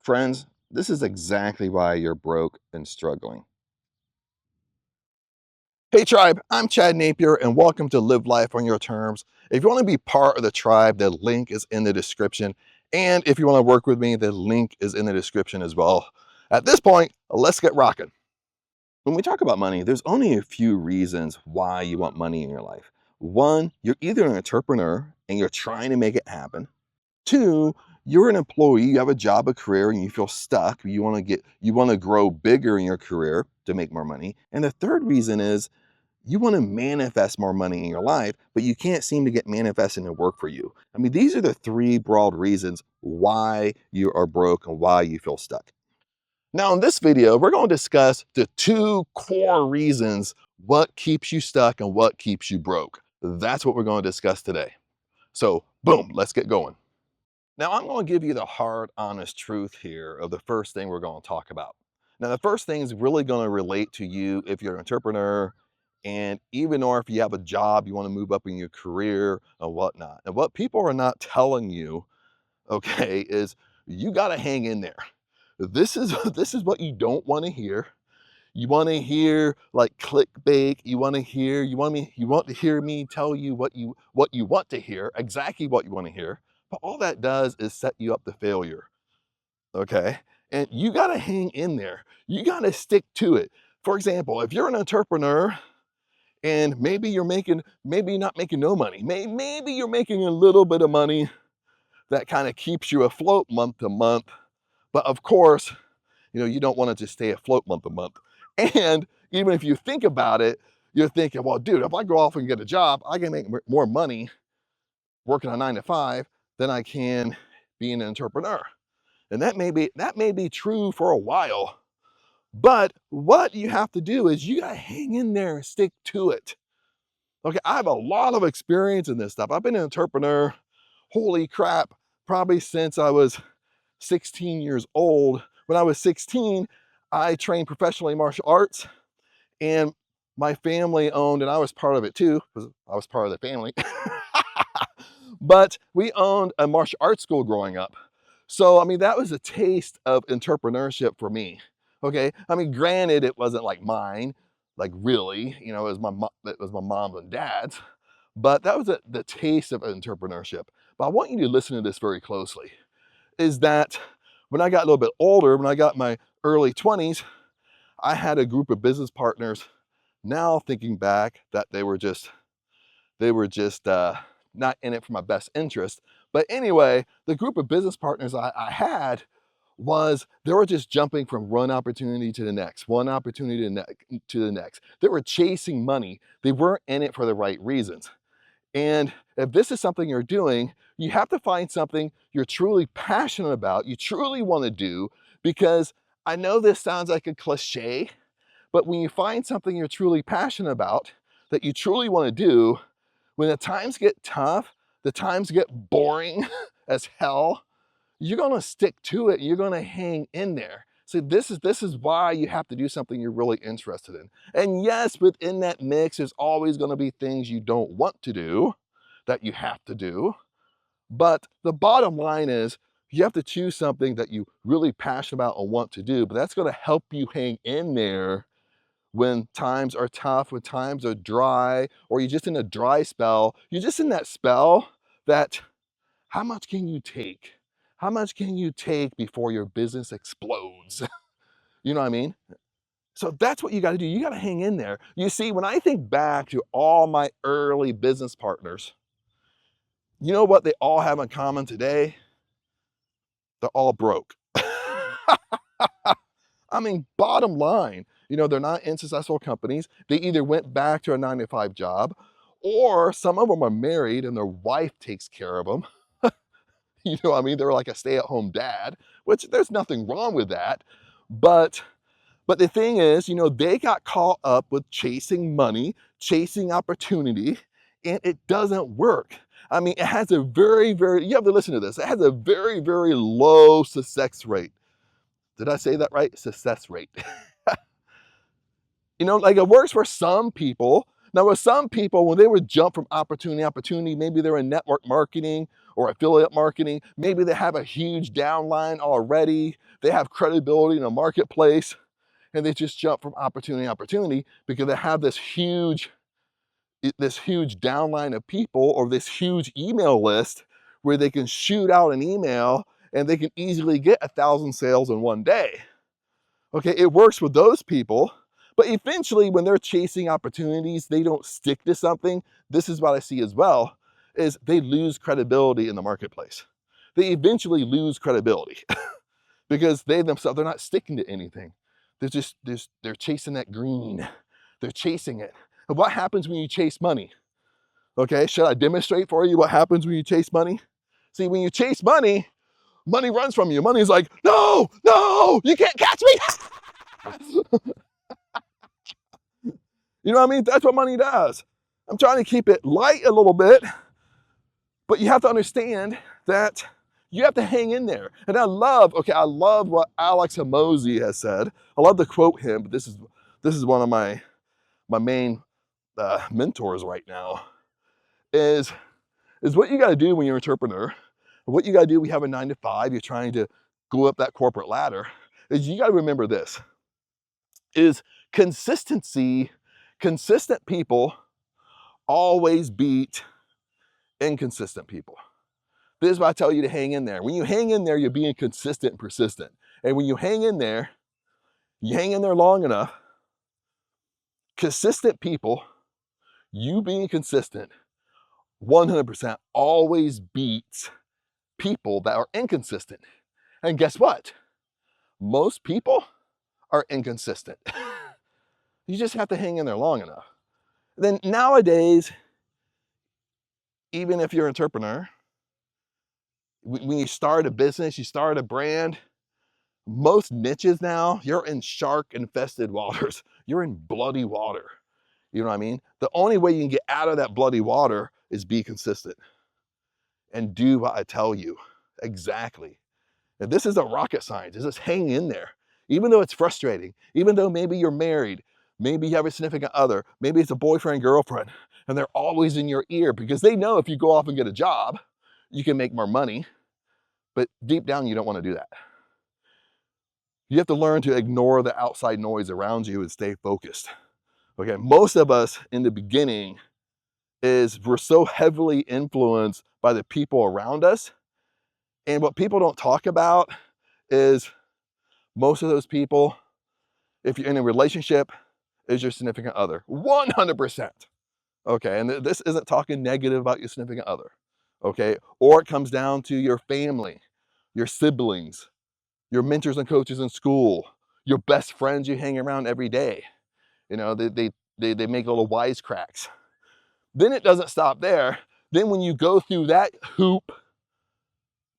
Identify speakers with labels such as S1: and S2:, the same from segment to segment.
S1: Friends, this is exactly why you're broke and struggling. Hey tribe, I'm Chad Napier and welcome to Live Life on Your Terms. If you want to be part of the tribe, the link is in the description. And if you want to work with me, the link is in the description as well. At this point, let's get rocking. When we talk about money, there's only a few reasons why you want money in your life. One, you're either an entrepreneur and you're trying to make it happen. Two, you're an employee, you have a job, a career, and you feel stuck. You want to grow bigger in your career to make more money. And the third reason is you want to manifest more money in your life, but you can't seem to get manifesting to work for you. I mean, these are the three broad reasons why you are broke and why you feel stuck. Now, in this video, we're going to discuss the two core reasons what keeps you stuck and what keeps you broke. That's what we're going to discuss today. So, boom, let's get going. Now, I'm going to give you the hard, honest truth here of the first thing we're going to talk about. Now, the first thing is really going to relate to you if you're an entrepreneur, and even or if you have a job, you want to move up in your career and whatnot. And what people are not telling you, okay, is you got to hang in there. This is this is what you don't want to hear. You want to hear like clickbait. You want to hear me tell you what you want to hear, exactly what you want to hear. But all that does is set you up to failure. Okay? And you got to hang in there. You got to stick to it. For example, if you're an entrepreneur and maybe you're not making no money, maybe you're making a little bit of money that kind of keeps you afloat month to month. But of course, you don't want to just stay afloat month to month. And even if you think about it, you're thinking, well, dude, if I go off and get a job, I can make more money working a 9 to 5 than I can being an entrepreneur. And that may be true for a while. But what you have to do is you gotta hang in there and stick to it. Okay, I have a lot of experience in this stuff. I've been an entrepreneur, holy crap, probably since I was 16 years old. When I was 16, I trained professionally in martial arts, and my family owned, and I was part of it too, because I was part of the family. But we owned a martial arts school growing up. So, I mean, that was a taste of entrepreneurship for me. Okay. I mean, granted, it wasn't like mine, like really, it was my mom's and dad's, but that was the taste of entrepreneurship. But I want you to listen to this very closely. Is that when I got a little bit older, when I got my early 20s, I had a group of business partners. Now thinking back, that they were just not in it for my best interest. But anyway, the group of business partners I had was they were just jumping from one opportunity to the next, one opportunity to the next. They were chasing money. They weren't in it for the right reasons. And if this is something you're doing, you have to find something you're truly passionate about, you truly want to do, because I know this sounds like a cliche, but when you find something you're truly passionate about, that you truly want to do, when the times get tough, the times get boring as hell, you're going to stick to it. You're going to hang in there. So this is why you have to do something you're really interested in. And yes, within that mix, there's always going to be things you don't want to do that you have to do. But the bottom line is you have to choose something that you really passionate about and want to do. But that's going to help you hang in there when times are tough, when times are dry, or you're just in a dry spell. You're just in that spell that how much can you take? How much can you take before your business explodes? You know what I mean? So that's what you got to do. You got to hang in there. You see, when I think back to all my early business partners, you know what they all have in common today? They're all broke. I mean, bottom line, they're not in successful companies. They either went back to a 9 to 5 job, or some of them are married and their wife takes care of them. You know what I mean? They're like a stay-at-home dad, which there's nothing wrong with that. But the thing is, they got caught up with chasing money, chasing opportunity, and it doesn't work. I mean, it has a very, very, you have to listen to this. It has a very, very low success rate. Did I say that right? Success rate. Like it works for some people. Now, with some people, when they would jump from opportunity to opportunity, maybe they're in network marketing, or affiliate marketing. Maybe they have a huge downline already. They have credibility in the marketplace, and they just jump from opportunity to opportunity because they have this huge downline of people or this huge email list where they can shoot out an email and they can easily get 1,000 sales in one day. Okay, it works with those people, but eventually when they're chasing opportunities, they don't stick to something. This is what I see as well, is they lose credibility in the marketplace. They eventually lose credibility because they themselves, they're not sticking to anything. They're chasing that green. They're chasing it. And what happens when you chase money? Okay, should I demonstrate for you what happens when you chase money? See, when you chase money, money runs from you. Money's like, no, no, you can't catch me. You know what I mean? That's what money does. I'm trying to keep it light a little bit, but you have to understand that you have to hang in there. And I love what Alex Hormozi has said. I love to quote him, but this is one of my main mentors right now, is what you got to do when you're an entrepreneur, what you got to do when you have a 9-to-5, you're trying to go up that corporate ladder, is you got to remember this, is consistency. Consistent people always beat inconsistent people. This is why I tell you to hang in there. When you hang in there, you're being consistent and persistent. And when you hang in there long enough, consistent people, you being consistent, 100% always beats people that are inconsistent. And guess what? Most people are inconsistent. You just have to hang in there long enough. Then nowadays, even if you're an entrepreneur, when you start a business, you start a brand, most niches now, you're in shark-infested waters. You're in bloody water. You know what I mean? The only way you can get out of that bloody water is be consistent and do what I tell you. Exactly. And this isn't rocket science. It's just hang in there. Even though it's frustrating, even though maybe you're married, maybe you have a significant other, maybe it's a boyfriend, girlfriend, and they're always in your ear because they know if you go off and get a job, you can make more money, but deep down you don't want to do that. You have to learn to ignore the outside noise around you and stay focused. Okay, most of us in the beginning we're so heavily influenced by the people around us. And what people don't talk about is most of those people, if you're in a relationship, is your significant other. 100%. Okay, and this isn't talking negative about your significant other. Okay, or it comes down to your family, your siblings, your mentors and coaches in school, your best friends you hang around every day. You know, they make little wisecracks. Then it doesn't stop there. Then when you go through that hoop,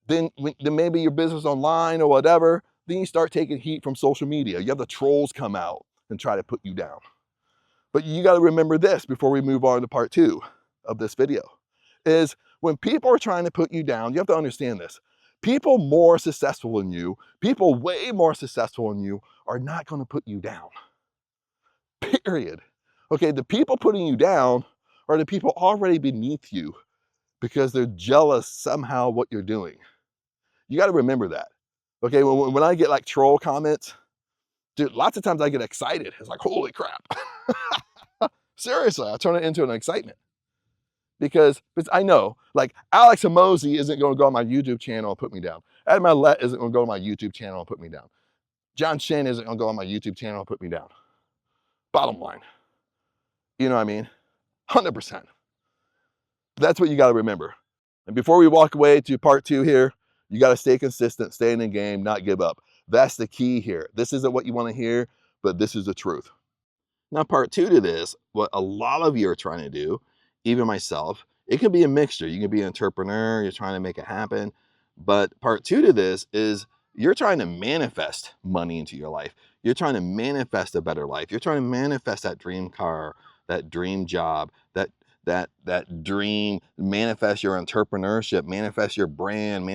S1: then maybe your business online or whatever, then you start taking heat from social media. You have the trolls come out and try to put you down. But you got to remember this before we move on to part 2 of this video, is when people are trying to put you down, you have to understand this. People more successful than you, people way more successful than you, are not going to put you down. Period. Okay, the people putting you down are the people already beneath you because they're jealous somehow what you're doing. You got to remember that. Okay, when I get like troll comments, dude, lots of times I get excited. It's like, holy crap. Seriously, I turn it into an excitement. Because I know, like Alex Hormozi isn't going to go on my YouTube channel and put me down. Adam Millett isn't going to go on my YouTube channel and put me down. John Shin isn't going to go on my YouTube channel and put me down. Bottom line. You know what I mean? 100%. That's what you got to remember. And before we walk away to part 2 here, you got to stay consistent, stay in the game, not give up. That's the key here. This isn't what you want to hear, but this is the truth. Now, part 2 to this, what a lot of you are trying to do, even myself, it can be a mixture. You can be an entrepreneur, you're trying to make it happen. But part 2 to this is you're trying to manifest money into your life. You're trying to manifest a better life. You're trying to manifest that dream car, that dream job, that dream, manifest your entrepreneurship, manifest your brand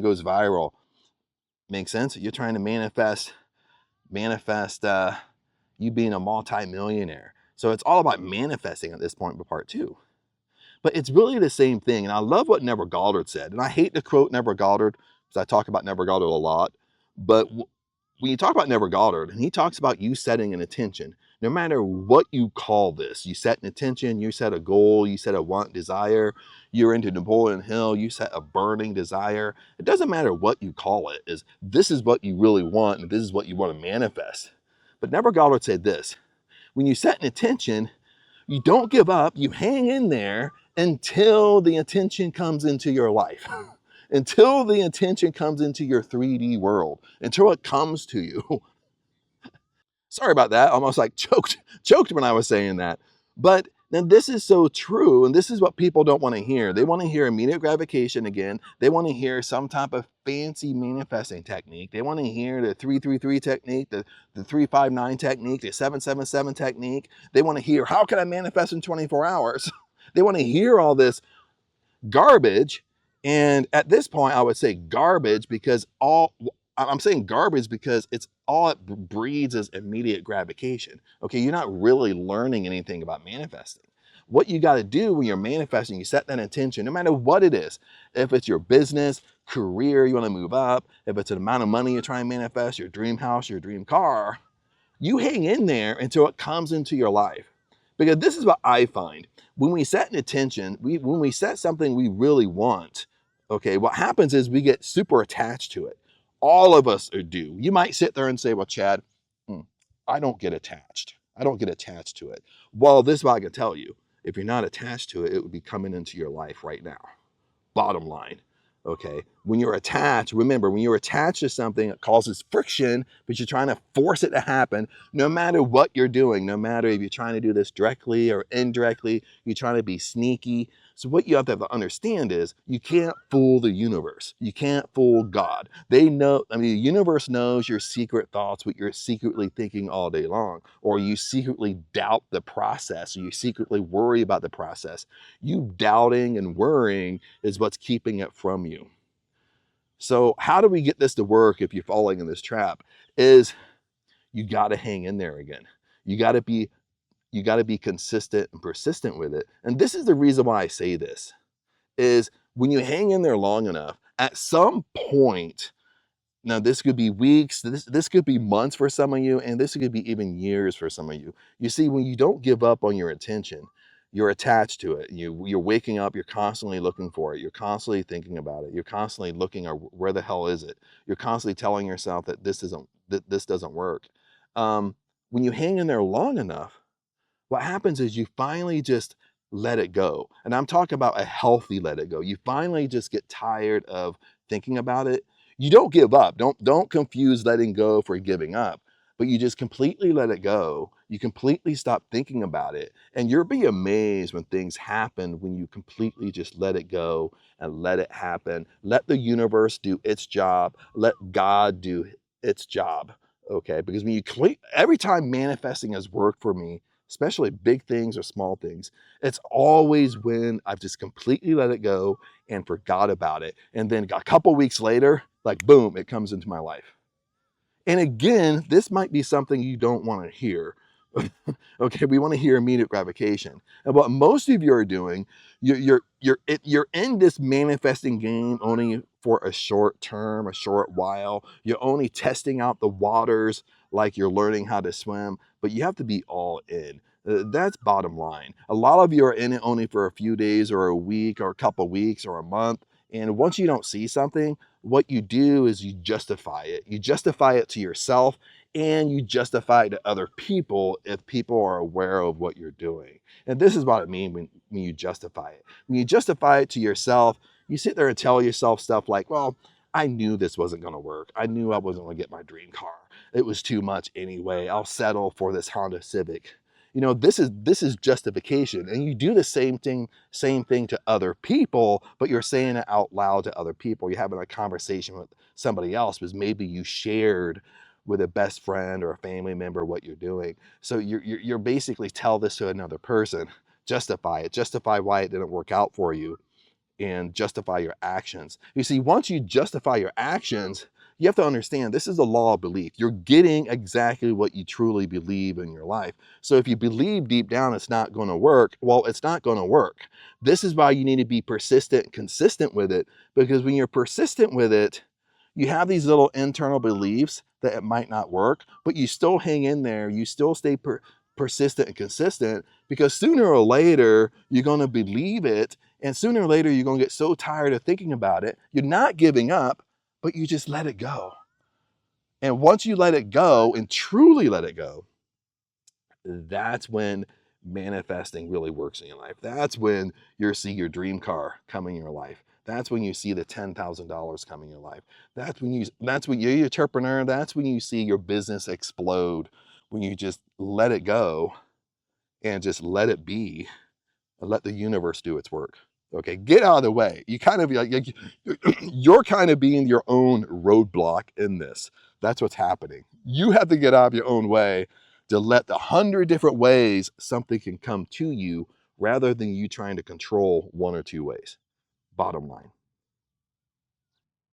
S1: goes viral. Make sense? You're trying to manifest you being a multi-millionaire. So it's all about manifesting at this point with part 2. But it's really the same thing. And I love what Neville Goddard said. And I hate to quote Neville Goddard because I talk about Neville Goddard a lot. But when you talk about Neville Goddard, and he talks about you setting an intention, no matter what you call this, you set an intention, you set a goal, you set a want, desire, you're into Napoleon Hill, you set a burning desire. It doesn't matter what you call it, is this is what you really want and this is what you want to manifest. But Neville Goddard said this, when you set an intention, you don't give up, you hang in there until the intention comes into your life. Until the intention comes into your 3D world, until it comes to you. Sorry about that. Almost like choked when I was saying that. But then this is so true, and this is what people don't want to hear. They want to hear immediate gratification again. They want to hear some type of fancy manifesting technique. They want to hear the 333 technique, the 359 technique, the 777 technique. They want to hear, how can I manifest in 24 hours? They want to hear all this garbage. And at this point, I would say garbage because I'm saying garbage because it's all it breeds is immediate gratification. Okay, you're not really learning anything about manifesting. What you got to do when you're manifesting, you set that intention, no matter what it is. If it's your business, career, you want to move up, if it's an amount of money you're trying to manifest, your dream house, your dream car, you hang in there until it comes into your life. Because this is what I find. When we set an intention, when we set something we really want, okay, what happens is we get super attached to it. All of us do. You might sit there and say, well, Chad, I don't get attached. I don't get attached to it. Well, this is what I can tell you. If you're not attached to it, it would be coming into your life right now. Bottom line. Okay, when you're attached, remember, when you're attached to something, it causes friction, but you're trying to force it to happen no matter what you're doing, no matter if you're trying to do this directly or indirectly, you're trying to be sneaky. So what you have to understand is you can't fool the universe. You can't fool God. They know, I mean, the universe knows your secret thoughts, what you're secretly thinking all day long, or you secretly doubt the process, or you secretly worry about the process. You doubting and worrying is what's keeping it from you. So how do we get this to work if you're falling in this trap? Is you got to hang in there again. You got to be consistent and persistent with it. And this is the reason why I say this is when you hang in there long enough, at some point, now this could be weeks, this could be months for some of you, and this could be even years for some of you. You see, when you don't give up on your intention, you're attached to it. You're waking up, you're constantly looking for it. You're constantly thinking about it. You're constantly looking, where the hell is it? You're constantly telling yourself that this doesn't work. When you hang in there long enough, what happens is you finally just let it go. And I'm talking about a healthy let it go. You finally just get tired of thinking about it. You don't give up. Don't confuse letting go for giving up, but you just completely let it go. You completely stop thinking about it. And you'll be amazed when things happen when you completely just let it go and let it happen. Let the universe do its job. Let God do its job. Okay, because when you every time manifesting has worked for me, especially big things or small things, it's always when I've just completely let it go and forgot about it. And then a couple weeks later, like boom, it comes into my life. And again, this might be something you don't want to hear. Okay, we want to hear immediate gratification. And what most of you are doing, you're in this manifesting game only for a short term, a short while. You're only testing out the waters like you're learning how to swim, but you have to be all in. That's bottom line. A lot of you are in it only for a few days or a week or a couple weeks or a month. And once you don't see something, what you do is you justify it. You justify it to yourself and you justify it to other people if people are aware of what you're doing. And this is what I mean when you justify it. When you justify it to yourself, you sit there and tell yourself stuff like, well, I knew this wasn't going to work. I knew I wasn't going to get my dream car. It was too much anyway. I'll settle for this Honda Civic. You know, this is justification. And you do the same thing to other people, but you're saying it out loud to other people. You're having a conversation with somebody else because maybe you shared with a best friend or a family member what you're doing. So you're basically tell this to another person, justify it, justify why it didn't work out for you, and justify your actions. You see, once you justify your actions, You have to understand, this is a law of belief. You're getting exactly what you truly believe in your life. So if you believe deep down it's not going to work, well, it's not going to work. This is why you need to be persistent and consistent with it, because when you're persistent with it, you have these little internal beliefs that it might not work, but you still hang in there. You still stay persistent and consistent, because sooner or later, you're going to believe it. And sooner or later, you're going to get so tired of thinking about it. You're not giving up, but you just let it go. And once you let it go and truly let it go, that's when manifesting really works in your life. That's when you see your dream car come in your life. That's when you see the $10,000 come in your life. That's when you're an entrepreneur. That's when you see your business explode. When you just let it go and just let it be and let the universe do its work. Okay, get out of the way. You kind of you're kind of being your own roadblock in this. That's what's happening. You have to get out of your own way to let the 100 different ways something can come to you, rather than you trying to control one or two ways. Bottom line.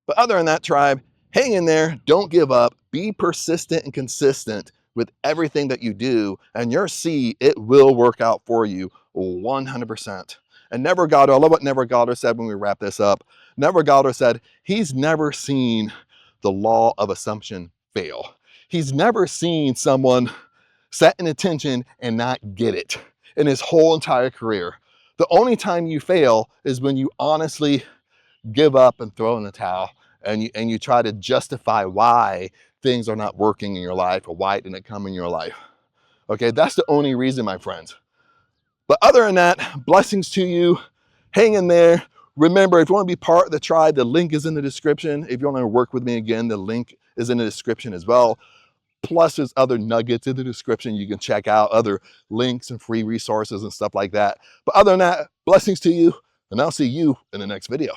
S1: But other than that, tribe, hang in there, don't give up, be persistent and consistent with everything that you do, and you'll see it will work out for you 100%. And Never Gado, I love what Never Gado said when we wrap this up. Never Gado said he's never seen the law of assumption fail. He's never seen someone set an intention and not get it in his whole entire career. The only time you fail is when you honestly give up and throw in the towel, and you try to justify why things are not working in your life or why it didn't come in your life. Okay, that's the only reason, my friends. But other than that, blessings to you. Hang in there. Remember, if you want to be part of the tribe, the link is in the description. If you want to work with me again, the link is in the description as well. Plus, there's other nuggets in the description. You can check out other links and free resources and stuff like that. But other than that, blessings to you, and I'll see you in the next video.